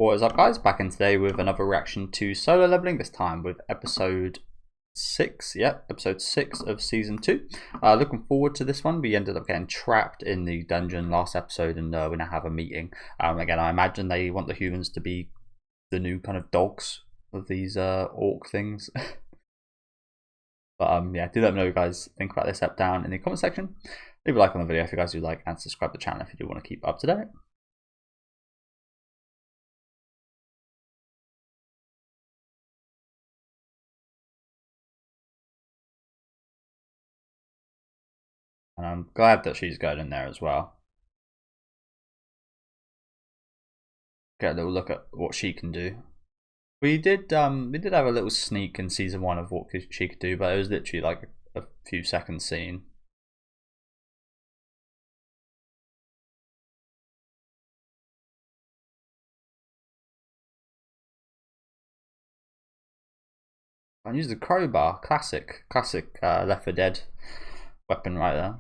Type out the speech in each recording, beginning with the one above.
What is up, guys? Back in today with another reaction to Solo Leveling, this time with episode 6. Yep, episode 6 of season 2. Looking forward to this one. We ended up getting trapped in the dungeon last episode, and we now have a meeting. Again, I imagine they want the humans to be the new kind of dogs of these orc things. But yeah, do let me know what you guys think about this up down in the comment section. Leave a like on the video if you guys do like, and subscribe to the channel if you do want to keep up to date. And I'm glad that she's going in there as well. Get a little look at what she can do. We did have a little sneak in season 1 of what she could do, but it was literally like a few seconds scene. And use the crowbar, classic Left 4 Dead weapon right there.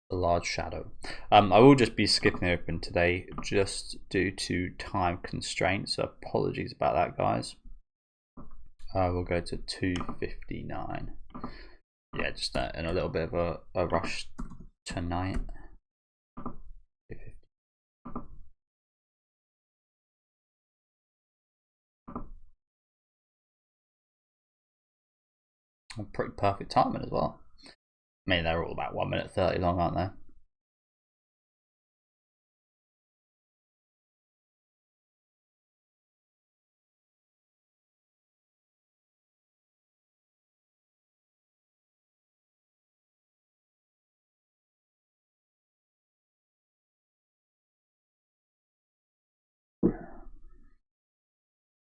A large shadow. I will just be skipping open today just due to time constraints, so apologies about that, guys. We'll go to 2:59. Yeah, just in a little bit of a rush tonight. Pretty perfect timing as well. I mean, they're all about 1:30 long, aren't they?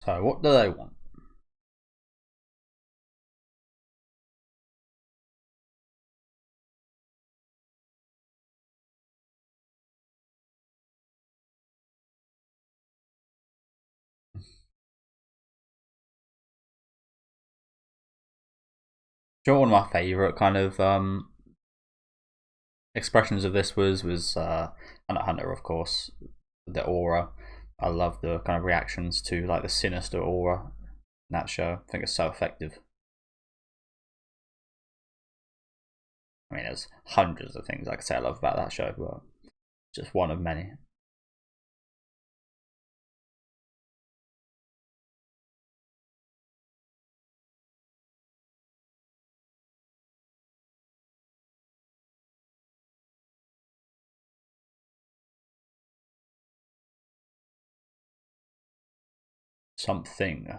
So, what do they want? Sure, one of my favourite kind of expressions of this was Hunter, of course, the aura. I love the kind of reactions to like the sinister aura in that show. I think it's so effective. I mean, there's hundreds of things I could say I love about that show, but just one of many. Something.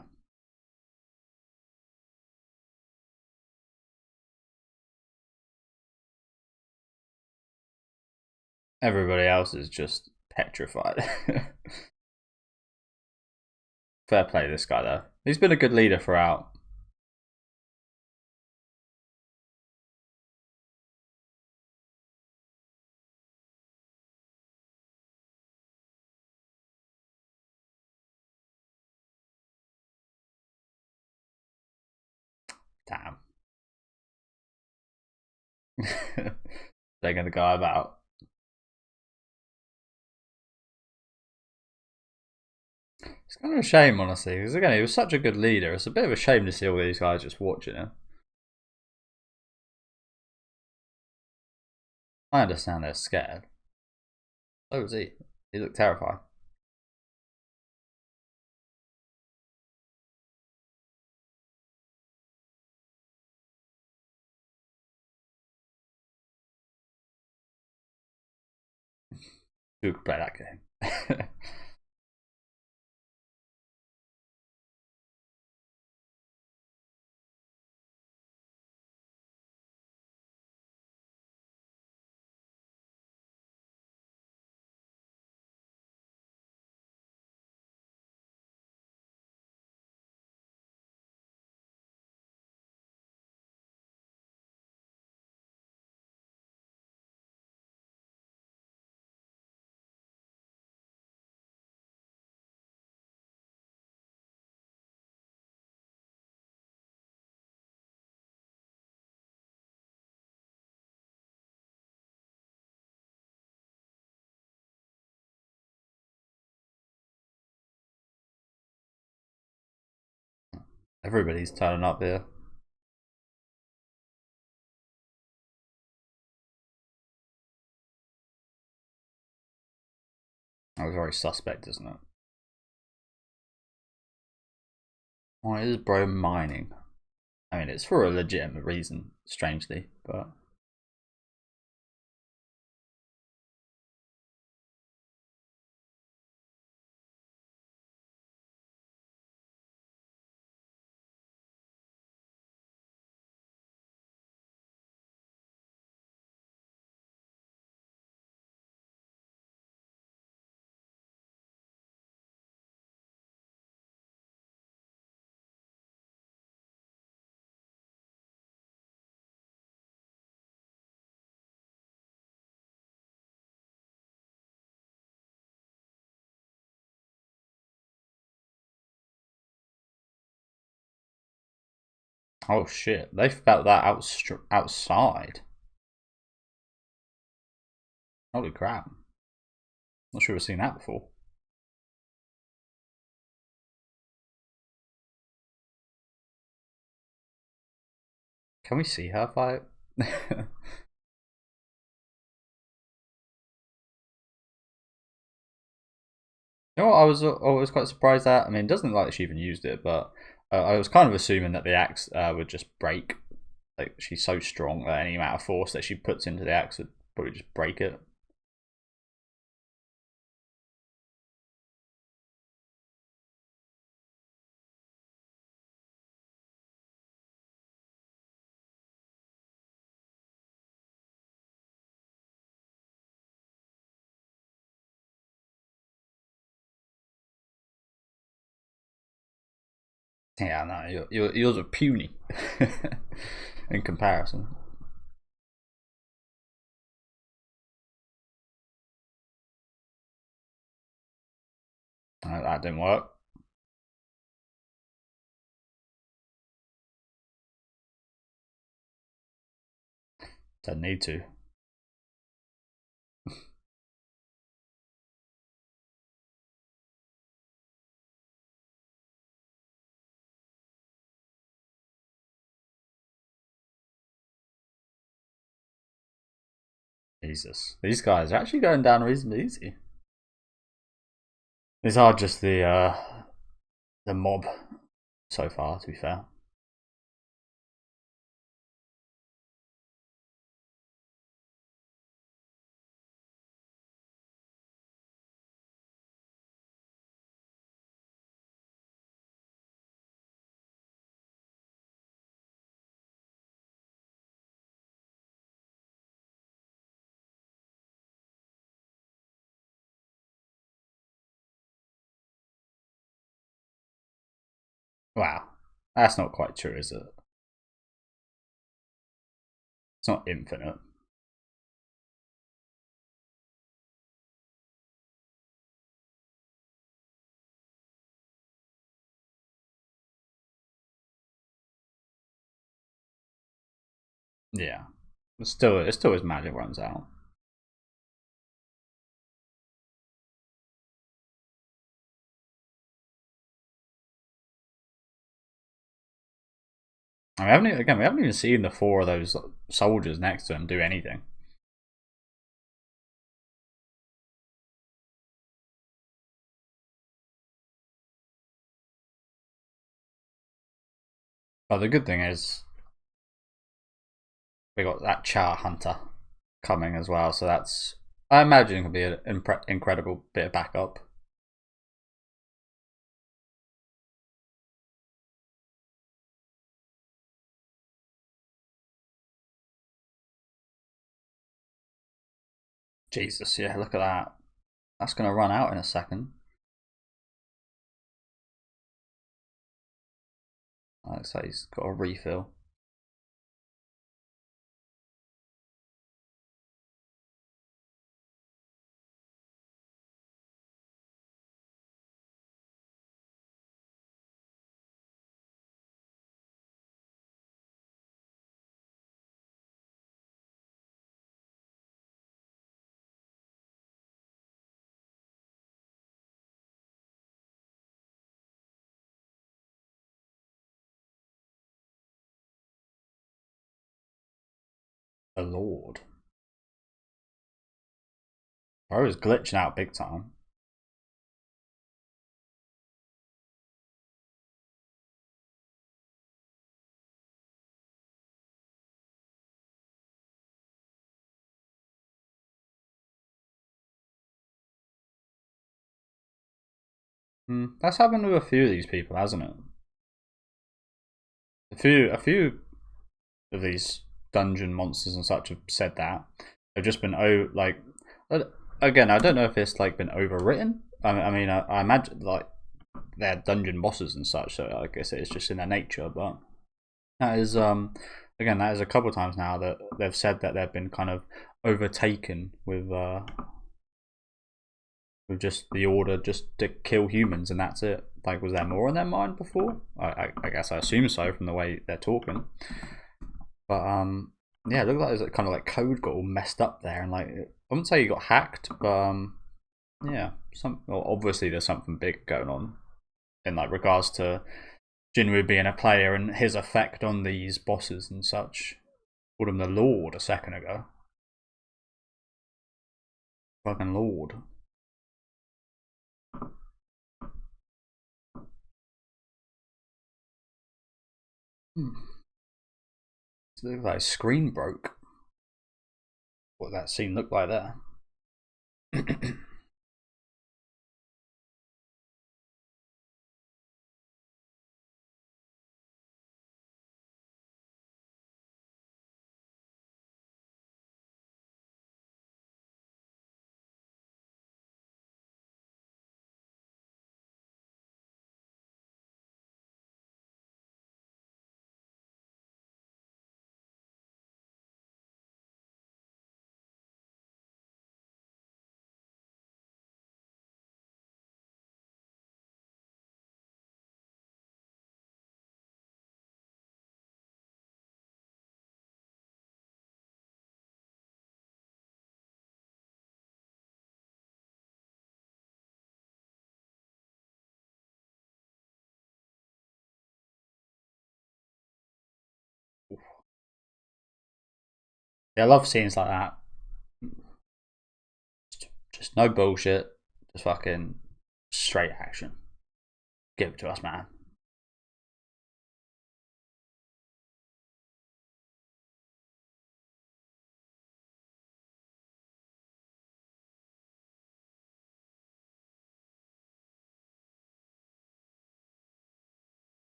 Everybody else is just petrified. Fair play to this guy though. He's been a good leader throughout. Damn. They're gonna go about. It's kind of a shame, honestly, because again, he was such a good leader. It's a bit of a shame to see all these guys just watching him. I understand they're scared. So was he. He looked terrified. Who could play that game? Everybody's turning up here. That was very suspect, isn't it? Why is bro mining? I mean, it's for a legitimate reason, strangely, but. Oh shit, they felt that outside. Holy crap. Not sure we've seen that before. Can we see her fight? You know what I was quite surprised at? I mean, it doesn't look like she even used it, but I was kind of assuming that the axe would just break. Like, she's so strong that any amount of force that she puts into the axe would probably just break it. Yeah, no, yours are puny in comparison. That didn't work. Don't need to. Jesus, these guys are actually going down reasonably easy. These are just the mob so far, to be fair. Wow, that's not quite true, is it? It's not infinite. Yeah, it still his magic runs out. I mean, we haven't even seen the four of those soldiers next to him do anything. But the good thing is we got that Char Hunter coming as well, so that's, I imagine, could be an incredible bit of backup. Jesus, yeah, look at that. That's going to run out in a second. Looks like he's got a refill. a lord. Bro is glitching out big time. That's happened with a few of these people, hasn't it? A few of these dungeon monsters and such have said that. They've just been again, I don't know if it's like been overwritten. I mean, I imagine like they're dungeon bosses and such, so I guess it's just in their nature. But that is again, that is a couple of times now that they've said that they've been kind of overtaken with just the order just to kill humans and that's it. Like, was there more on their mind before? I guess I assume so from the way they're talking. But yeah, it looked like there's kind of like code got all messed up there, and like I wouldn't say you got hacked, but yeah, well, obviously there's something big going on in like regards to Jinwoo being a player and his effect on these bosses and such. Called him the Lord a second ago. Fucking Lord. It looks like his screen broke. What that scene looked like there. Yeah, I love scenes like that. Just no bullshit. Just fucking straight action. Give it to us, man.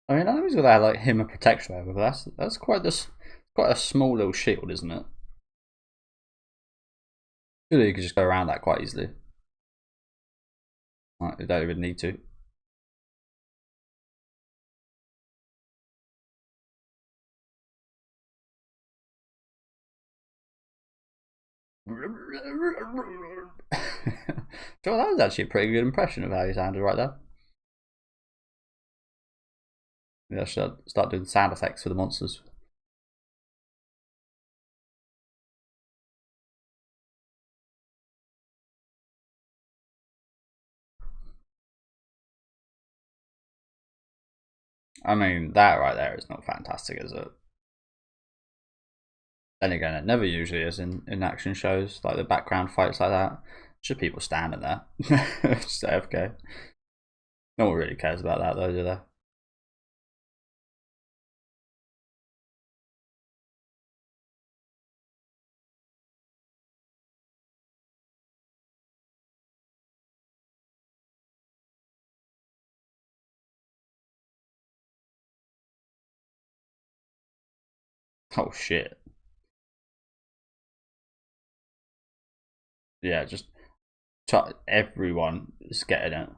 I mean, I know he's got that like him a protection over, but that's quite a small little shield, isn't it? Really, you could just go around that quite easily. Like, you don't even need to. Joel, that was actually a pretty good impression of how you sounded right there. Yeah, I should start doing sound effects for the monsters. I mean, that right there is not fantastic, is it? Then again, it never usually is in action shows, like the background fights like that. Just people standing there. Just AFK. No one really cares about that though, do they? Oh shit. Yeah, just everyone is getting it.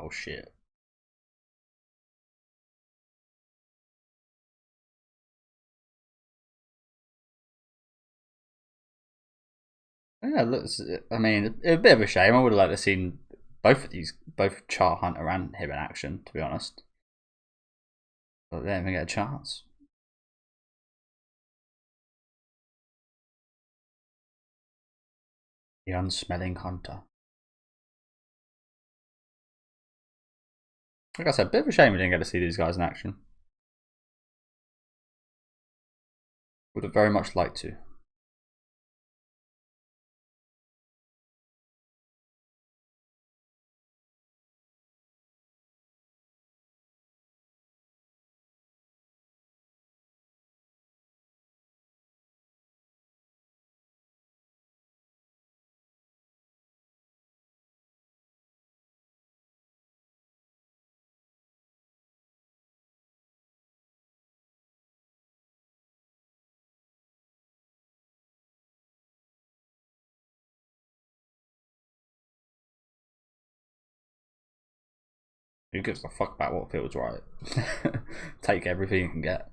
Oh shit. Yeah, looks. I mean, a bit of a shame. I would have liked to have seen both Char Hunter and him in action, to be honest. But they didn't even get a chance. The unsmelling hunter. Like I said, a bit of a shame we didn't get to see these guys in action. Would have very much liked to. Who gives a fuck about what feels right? Take everything you can get.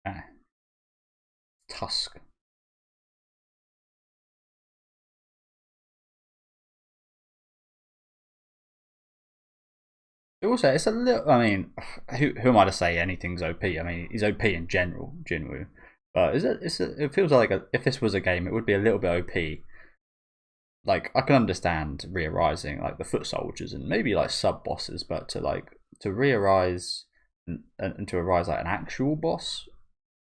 Ah. Tusk. Also, it's a little. I mean, who am I to say anything's OP? I mean, he's OP in general, Jinwoo. But it feels like if this was a game, it would be a little bit OP. Like I can understand re-arising like the foot soldiers and maybe like sub bosses, but to re-arise and to arise like an actual boss,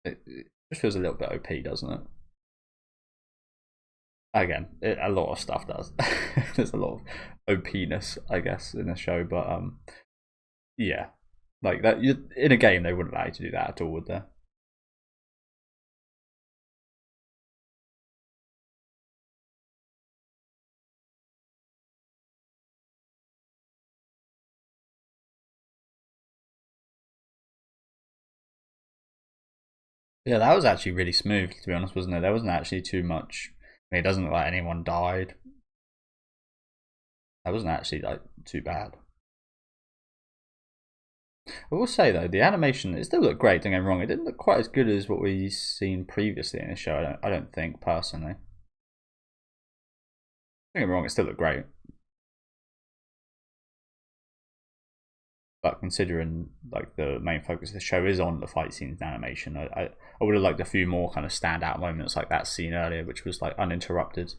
it just feels a little bit OP, doesn't it? Again, a lot of stuff does. There's a lot of OP-ness, I guess, in the show, but yeah, like that. In a game, they wouldn't allow you to do that at all, would they? Yeah, that was actually really smooth, to be honest, wasn't it? There wasn't actually too much. I mean, it doesn't look like anyone died. That wasn't actually like too bad. I will say though, the animation it still looked great. Don't get me wrong; it didn't look quite as good as what we've seen previously in the show. I don't think personally. Don't get me wrong; it still looked great. But considering like the main focus of the show is on the fight scenes and animation, I would have liked a few more kind of standout moments like that scene earlier, which was like uninterrupted.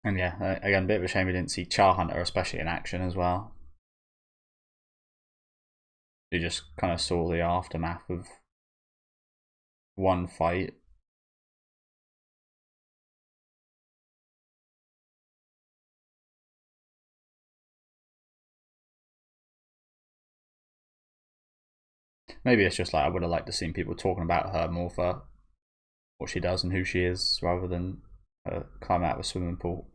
And yeah, again, a bit of a shame we didn't see Char Hunter, especially in action as well. You just kind of saw the aftermath of one fight. Maybe it's just like I would have liked to seen people talking about her more for what she does and who she is, rather than climb out of a swimming pool.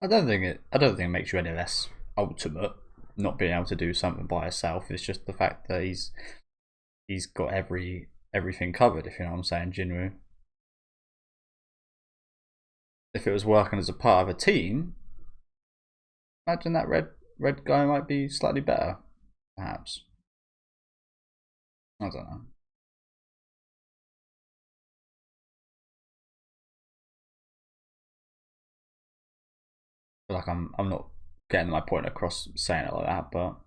I don't think it makes you any less ultimate. Not being able to do something by herself. It's just the fact that he's got everything covered. If you know what I'm saying, Jinwoo. If it was working as a part of a team, imagine that red guy might be slightly better, perhaps. I don't know. I feel like I'm not getting my point across saying it like that, but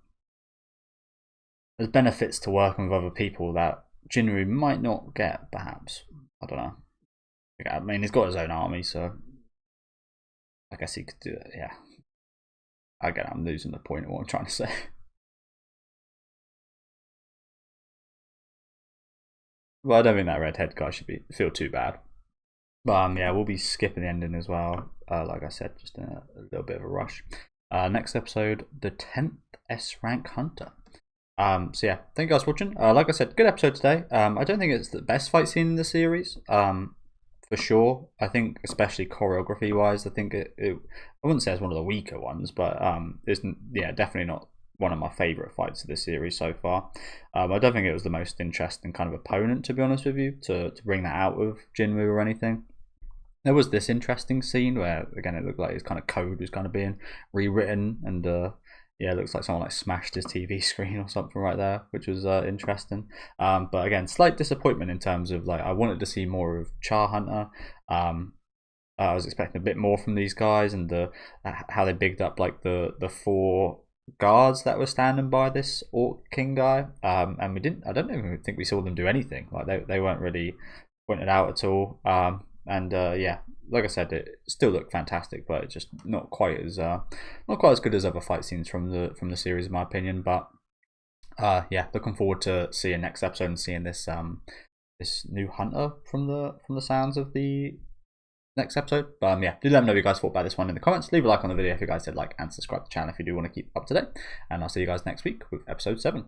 there's benefits to working with other people that Jinru might not get, perhaps. I don't know. I mean, he's got his own army, so I guess he could do it. Yeah. Again, I'm losing the point of what I'm trying to say. Well, I don't think that redhead guy should feel too bad. But yeah, we'll be skipping the ending as well. Like I said, just in a little bit of a rush. Next episode, the 10th S rank hunter. So yeah, thank you guys for watching. Like I said, good episode today. I don't think it's the best fight scene in the series. For sure. I think especially choreography wise, I think I wouldn't say it's one of the weaker ones, but it's definitely not one of my favourite fights of this series so far. I don't think it was the most interesting kind of opponent, to be honest with you, to bring that out of Jinwoo or anything. There was this interesting scene where, again, it looked like his kind of code was kind of being rewritten, and yeah, it looks like someone like smashed his TV screen or something right there, which was interesting. But again, slight disappointment in terms of, like, I wanted to see more of Char Hunter. I was expecting a bit more from these guys, and how they bigged up like the 4 guards that were standing by this Orc King guy. And we didn't. I don't even think we saw them do anything. Like they weren't really pointed out at all. Yeah, like I said, it still looked fantastic, but it's just not quite as good as other fight scenes from the series, in my opinion. But yeah, looking forward to seeing next episode and seeing this this new hunter from the sounds of the next episode. But yeah, do let me know what you guys thought about this one in the comments. Leave a like on the video if you guys did like, and subscribe to the channel if you do want to keep up to date. And I'll see you guys next week with episode 7.